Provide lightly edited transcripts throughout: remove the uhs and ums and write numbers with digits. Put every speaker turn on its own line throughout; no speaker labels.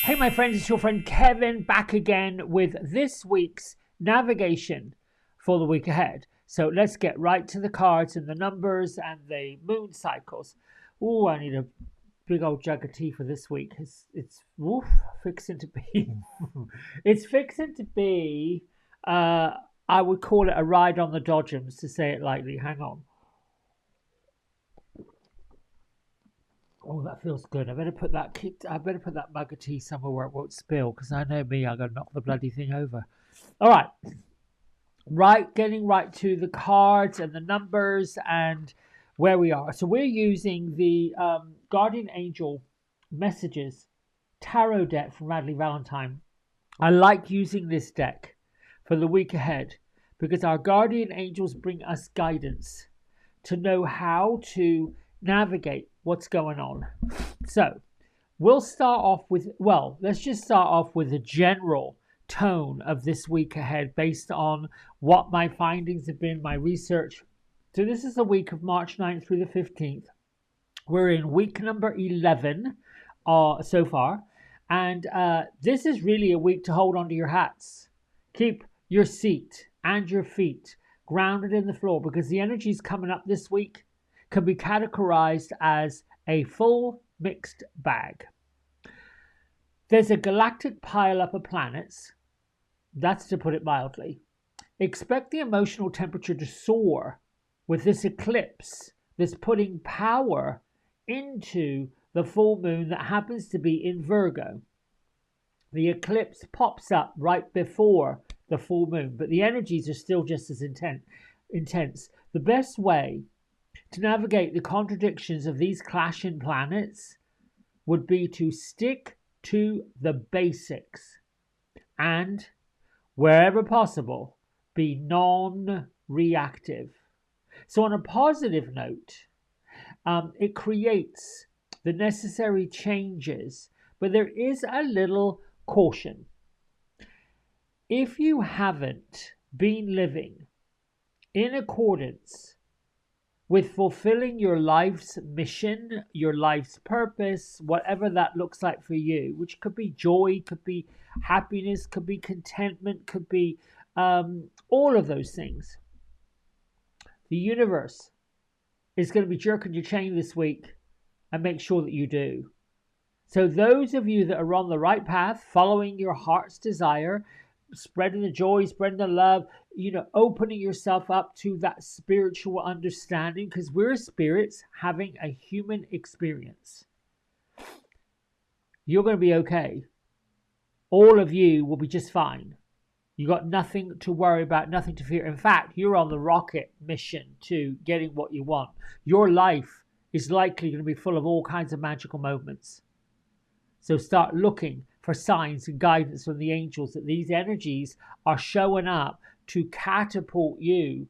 Hey my friends, it's your friend Kevin back again with this week's navigation for the week ahead. So let's get right to the cards and the numbers and the moon cycles. Oh, I need a big old jug of tea for this week. It's fixing to be it's fixing to be I would call it a ride on the Dodgems, to say it lightly. Hang on. Oh, that feels good. I better put that mug of tea somewhere where it won't spill, because I know me, I'm gonna knock the bloody thing over. All right, getting right to the cards and the numbers and where we are. So we're using the Guardian Angel Messages Tarot deck from Radley Valentine. I like using this deck for the week ahead because our Guardian Angels bring us guidance to know how to navigate what's going on. So we'll start off with, let's just start off with the general tone of this week ahead based on what my findings have been, my research. So this is the week of March 9th through the 15th. We're in week number 11 so far. And this is really a week to hold onto your hats. Keep your seat and your feet grounded in the floor, because the energies coming up this week can be categorized as a full mixed bag. There's a galactic pile-up of planets. That's to put it mildly. Expect the emotional temperature to soar with this eclipse that's putting power into the full moon that happens to be in Virgo. The eclipse pops up right before the full moon, but the energies are still just as intense. The best way to navigate the contradictions of these clashing planets would be to stick to the basics and, wherever possible, be non-reactive. So on a positive note, it creates the necessary changes, but there is a little caution. If you haven't been living in accordance with fulfilling your life's mission, your life's purpose, whatever that looks like for you, which could be joy, could be happiness, could be contentment, could be all of those things, the universe is going to be jerking your chain this week and make sure that you do. So those of you that are on the right path, following your heart's desire, spreading the joy, spreading the love, opening yourself up to that spiritual understanding, because we're spirits having a human experience. You're going to be okay. All of you will be just fine. You got nothing to worry about, nothing to fear. In fact, you're on the rocket mission to getting what you want. Your life is likely going to be full of all kinds of magical moments. So start looking for signs and guidance from the angels that these energies are showing up to catapult you,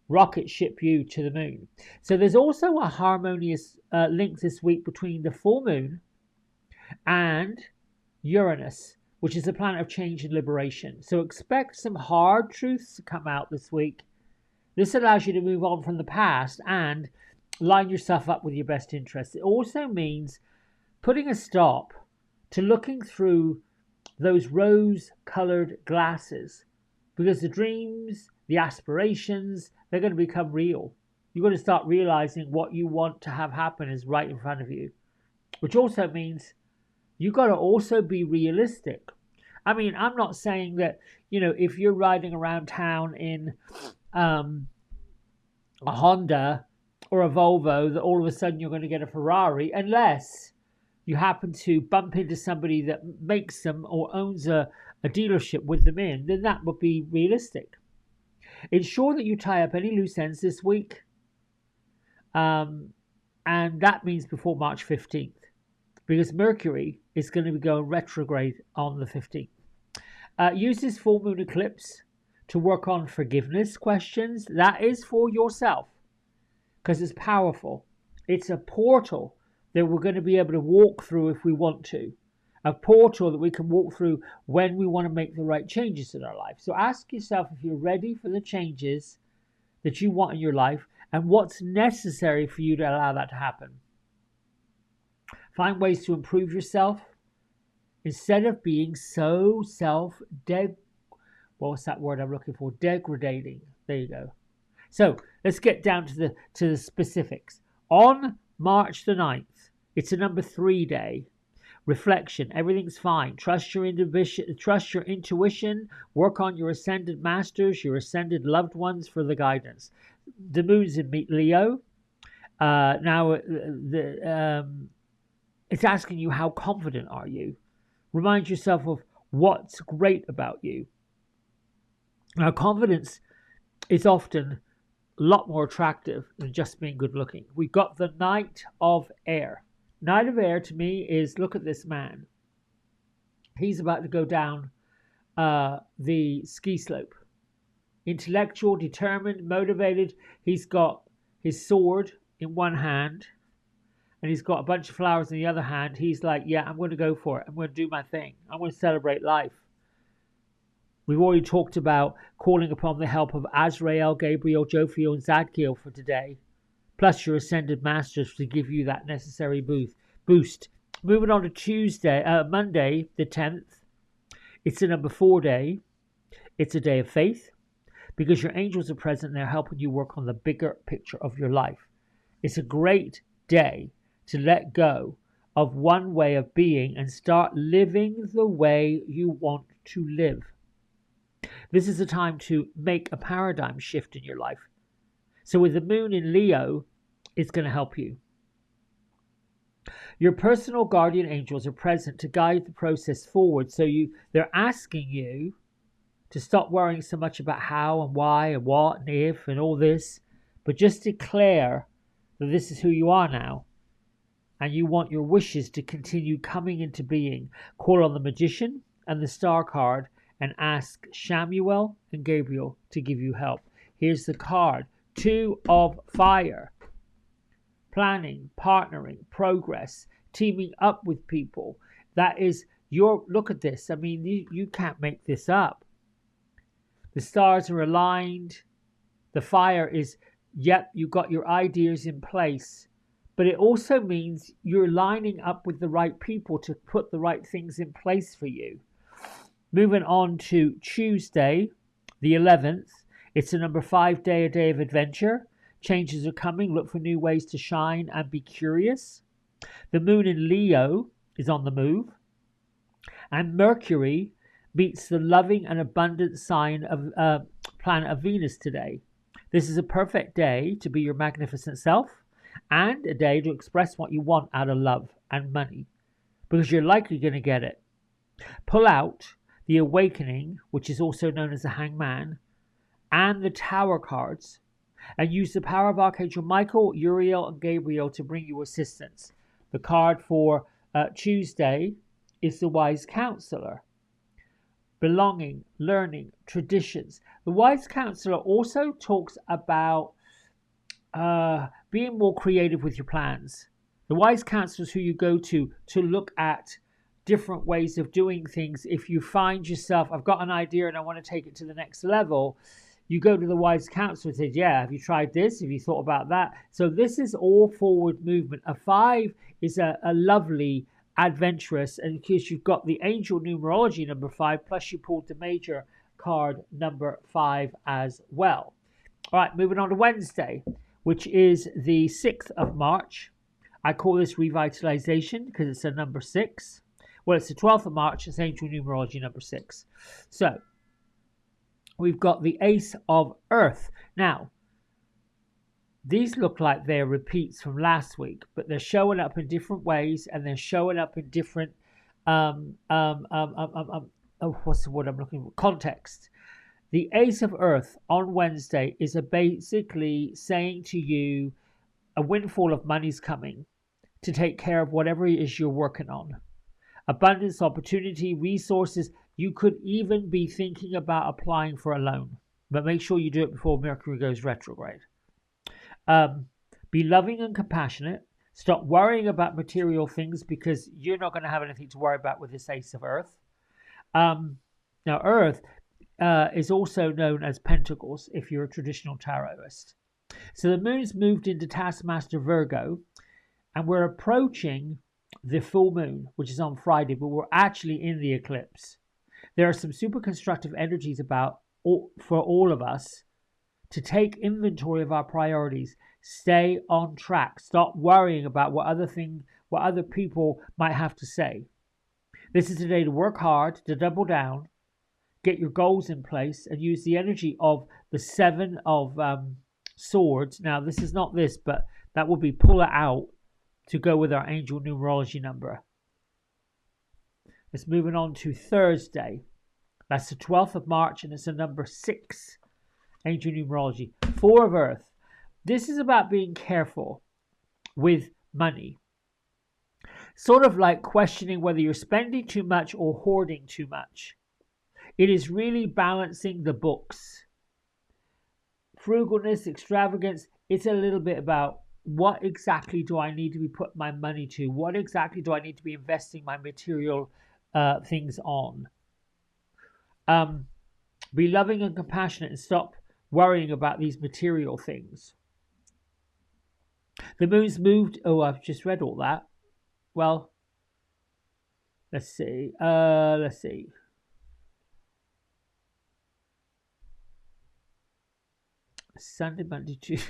rocket ship you to the moon. So there's also a harmonious link this week between the full moon and Uranus, which is the planet of change and liberation. So expect some hard truths to come out this week. This allows you to move on from the past and line yourself up with your best interests. It also means putting a stop to looking through those rose-colored glasses, because the dreams, the aspirations, they're going to become real. You're going to start realizing what you want to have happen is right in front of you, which also means you've got to also be realistic. I mean, I'm not saying that, if you're riding around town in a Honda or a Volvo, that all of a sudden you're going to get a Ferrari, unless you happen to bump into somebody that makes them or owns a dealership with them in, then that would be realistic. Ensure that you tie up any loose ends this week. And that means before March 15th, because Mercury is going to be going retrograde on the 15th. Use this full moon eclipse to work on forgiveness questions. That is for yourself, because it's powerful. It's a portal that we're going to be able to walk through if we want to. A portal that we can walk through when we want to make the right changes in our life. So ask yourself if you're ready for the changes that you want in your life and what's necessary for you to allow that to happen. Find ways to improve yourself instead of being so what's that word I'm looking for? Degrading. There you go. So let's get down to the specifics. On March the 9th, it's a number 3 day. Reflection, everything's fine. Trust your intuition, work on your ascended masters, your ascended loved ones for the guidance. The moon's in Leo. It's asking you, how confident are you? Remind yourself of what's great about you. Now, confidence is often a lot more attractive than just being good looking. We've got the Knight of Air. Knight of Air to me is, look at this man. He's about to go down the ski slope. Intellectual, determined, motivated. He's got his sword in one hand and he's got a bunch of flowers in the other hand. He's like, yeah, I'm going to go for it. I'm going to do my thing. I'm going to celebrate life. We've already talked about calling upon the help of Azrael, Gabriel, Jophiel, and Zadkiel for today, plus your ascended masters to give you that necessary boost. Moving on to Monday, the 10th. It's a number 4 day. It's a day of faith because your angels are present and they're helping you work on the bigger picture of your life. It's a great day to let go of one way of being and start living the way you want to live. This is a time to make a paradigm shift in your life. So with the moon in Leo, it's going to help you. Your personal guardian angels are present to guide the process forward. So they're asking you to stop worrying so much about how and why and what and if and all this, but just declare that this is who you are now. And you want your wishes to continue coming into being. Call on the Magician and the Star card and ask Shamuel and Gabriel to give you help. Here's the card. 2 of Fire. Planning, partnering, progress, teaming up with people. That is look at this. I mean, you can't make this up. The stars are aligned. The fire is, yep, you got your ideas in place. But it also means you're lining up with the right people to put the right things in place for you. Moving on to Tuesday, the 11th. It's a number 5 day, a day of adventure. Changes are coming. Look for new ways to shine and be curious. The moon in Leo is on the move. And Mercury meets the loving and abundant sign of planet of Venus today. This is a perfect day to be your magnificent self and a day to express what you want out of love and money, because you're likely going to get it. Pull out the Awakening, which is also known as the Hangman, and the Tower cards, and use the power of Archangel Michael, Uriel, and Gabriel to bring you assistance. The card for Tuesday is the Wise Counselor. Belonging, learning, traditions. The Wise Counselor also talks about being more creative with your plans. The Wise Counselor is who you go to look at different ways of doing things. If you find yourself, I've got an idea and I want to take it to the next level, you go to the Wise Counselor and say, yeah, have you tried this? Have you thought about that? So this is all forward movement. A 5 is a lovely, adventurous, and because you've got the angel numerology number 5, plus you pulled the major card number 5 as well. All right, moving on to Wednesday, which is the 6th of March. I call this revitalization because it's a number 6. Well, it's the 12th of March. It's angel numerology number 6. So we've got the Ace of Earth. Now, these look like they're repeats from last week, but they're showing up in different ways, and they're showing up in different what's the word I'm looking for? Context. The Ace of Earth on Wednesday is basically saying to you a windfall of money's coming to take care of whatever it is you're working on. Abundance, opportunity, resources. You could even be thinking about applying for a loan, but make sure you do it before Mercury goes retrograde. Be loving and compassionate. Stop worrying about material things because you're not going to have anything to worry about with this Ace of Earth. Now, Earth is also known as Pentacles if you're a traditional tarotist. So the moon's moved into Taskmaster Virgo, and we're approaching the full moon, which is on Friday, but we're actually in the eclipse. There are some super constructive energies for all of us to take inventory of our priorities, stay on track, stop worrying about what other people might have to say. This is a day to work hard, to double down, get your goals in place, and use the energy of the Seven of Swords. Now, this is not this, but that will be pull it out to go with our angel numerology number. Let's moving on to Thursday. That's the 12th of March, and it's a number 6, angel numerology. 4 of Earth. This is about being careful with money. Sort of like questioning whether you're spending too much or hoarding too much. It is really balancing the books. Frugalness, extravagance, it's a little bit about what exactly do I need to be putting my money to? What exactly do I need to be investing my material things on? Be loving and compassionate and stop worrying about these material things. The moon's moved. Oh, I've just read all that. Well, let's see. Sunday, Monday, Tuesday.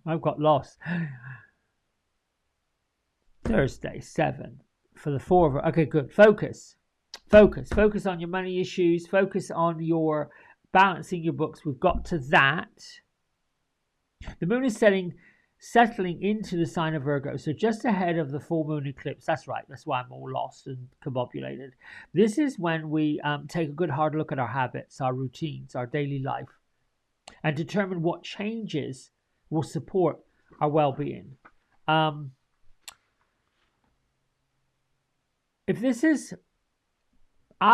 I've got lost. Thursday, 7 for the 4 of it. Okay, good. Focus on your money issues. Focus on your balancing your books. We've got to that. The moon is settling into the sign of Virgo, so just ahead of the full moon eclipse. That's right. That's why I'm all lost and combobulated. This is when we take a good hard look at our habits, our routines, our daily life, and determine what changes will support our well-being. I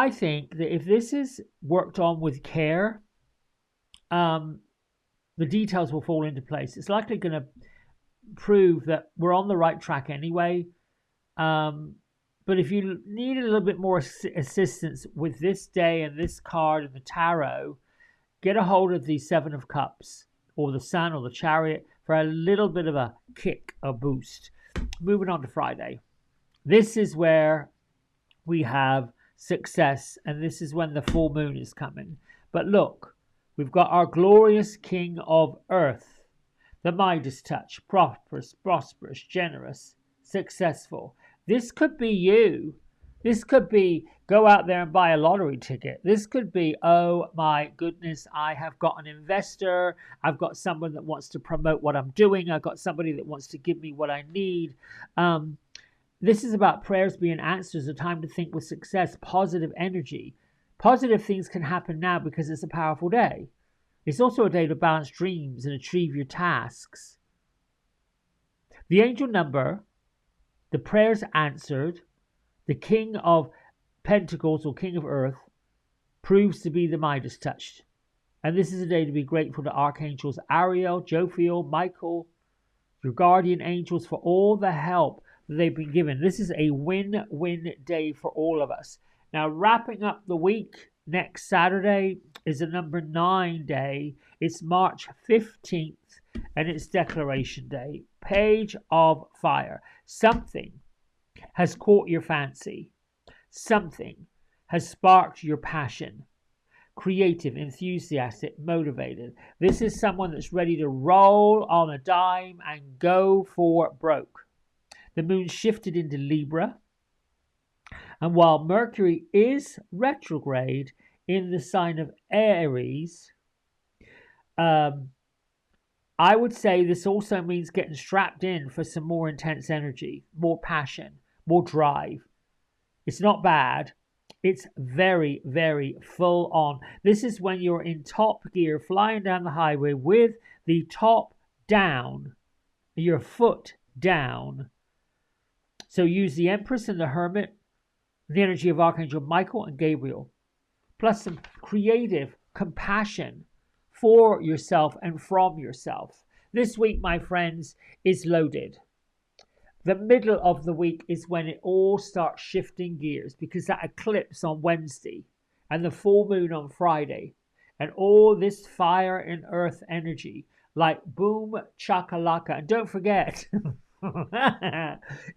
think that if this is worked on with care, the details will fall into place. It's likely going to prove that we're on the right track anyway. But if you need a little bit more assistance with this day and this card and the tarot, get a hold of the 7 of Cups or the Sun or the Chariot for a little bit of a kick, a boost. Moving on to Friday. This is where we have success, and this is when the full moon is coming. But look, we've got our glorious King of Earth, the Midas touch, prosperous, generous, successful. This could be you. This could be go out there and buy a lottery ticket. This could be, oh my goodness, I have got an investor. I've got someone that wants to promote what I'm doing. I've got somebody that wants to give me what I need. This is about prayers being answers, a time to think with success, positive energy. Positive things can happen now because it's a powerful day. It's also a day to balance dreams and achieve your tasks. The angel number, the prayers answered, the King of Pentacles or King of Earth proves to be the Midas touch. And this is a day to be grateful to Archangels Ariel, Jophiel, Michael, your guardian angels for all the help they've been given. This is a win-win day for all of us. Now, wrapping up the week, next Saturday is a number 9 day. It's March 15th, and it's Declaration Day. Page of Fire. Something has caught your fancy. Something has sparked your passion. Creative, enthusiastic, motivated. This is someone that's ready to roll on a dime and go for broke. The moon shifted into Libra, and while Mercury is retrograde in the sign of Aries, I would say this also means getting strapped in for some more intense energy, more passion, more drive. It's not bad. It's very, very full on. This is when you're in top gear, flying down the highway with the top down, your foot down. So use the Empress and the Hermit, the energy of Archangel Michael and Gabriel, plus some creative compassion for yourself and from yourself. This week, my friends, is loaded. The middle of the week is when it all starts shifting gears, because that eclipse on Wednesday and the full moon on Friday and all this fire and earth energy, like boom chakalaka. And don't forget,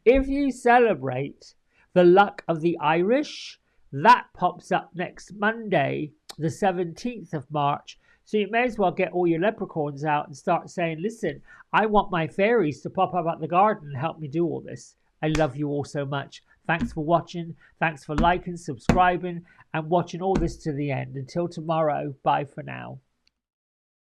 If you celebrate the luck of the Irish, that pops up next Monday, the 17th of March. So you may as well get all your leprechauns out and start saying, listen, I want my fairies to pop up at the garden and help me do all this. I love you all so much. Thanks for watching. Thanks for liking, subscribing, and watching all this to the end. Until tomorrow, bye for now.